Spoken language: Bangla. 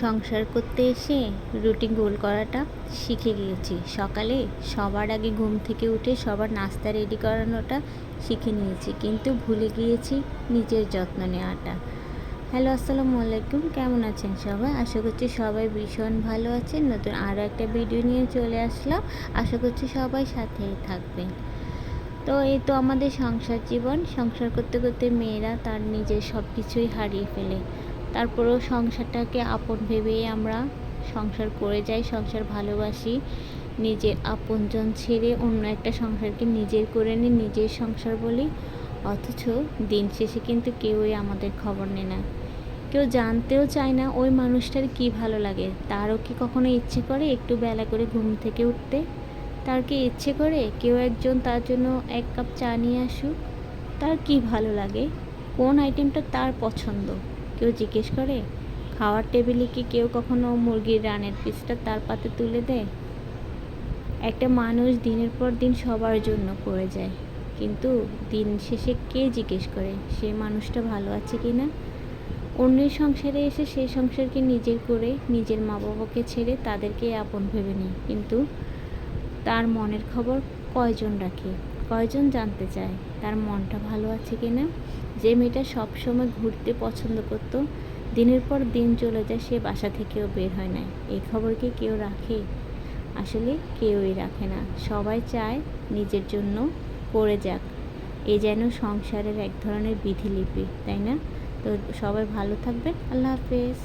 সংসার করতে এসে রুটিন গোল করাটা শিখে গিয়েছি। সকালে সবার আগে ঘুম থেকে উঠে সবার নাস্তা রেডি করানোটা শিখে নিয়েছি, কিন্তু ভুলে গিয়েছি নিজের যত্ন নেওয়াটা। হ্যালো, আসসালামু আলাইকুম। কেমন আছেন সবাই? আশা করছি সবাই ভীষণ ভালো আছেন। নতুন আরও একটা ভিডিও নিয়ে চলে আসলাম। আশা করছি সবাই সাথেই থাকবেন। তো এই তো আমাদের সংসার জীবন। সংসার করতে করতে মেয়েরা তার নিজের সব কিছুই হারিয়ে ফেলে। তারপরেও সংসারটাকে আপন ভেবেই আমরা সংসার করে যাই, সংসার ভালোবাসি। নিজের আপনজন ছেড়ে অন্য একটা সংসারকে নিজের করে নিই, নিজের সংসার বলি। অথচ দিন শেষে কিন্তু কেউই আমাদের খবর নেয় না। কেউ জানতেও চায় না ওই মানুষটার কী ভালো লাগে। তারও কি কখনো ইচ্ছে করে একটু বেলা করে ঘুম থেকে উঠতে? তার কি ইচ্ছে করে কেউ একজন তার জন্য এক কাপ চা নিয়ে আসুক? তার কি ভালো লাগে? কোন আইটেমটা তার পছন্দ? কেউ জিজ্ঞেস করে? খাওয়ার টেবিলে কি কেউ কখনো মুরগির রানের পিসটা তার পাতে তুলে দেয়? একটা মানুষ দিনের পর দিন সবার জন্য করে যায়, কিন্তু দিন শেষে কে জিজ্ঞেস করে সে মানুষটা ভালো আছে কি না? অন্যের সংসারে এসে সেই সংসারকে নিজের করে নিজের মা বাবাকে ছেড়ে তাদেরকে আপন ভেবে নেয়, কিন্তু তার মনের খবর কয়জন রাখে? কয়জন জানতে চায় তার মনটা ভালো আছে কি না? যে মেয়েটা সবসময় ঘুরতে পছন্দ করত, দিনের পর দিন চলে যায়, সে বাসা থেকেও বের হয় না, এই খবর কি কেউ রাখে? আসলে কেউই রাখে না। সবাই চায় নিজের জন্য করে যাক, এ যেন সংসারের এক ধরনের বিধিলিপি, তাই না? তো সবাই ভালো থাকবেন। আল্লাহ হাফেজ।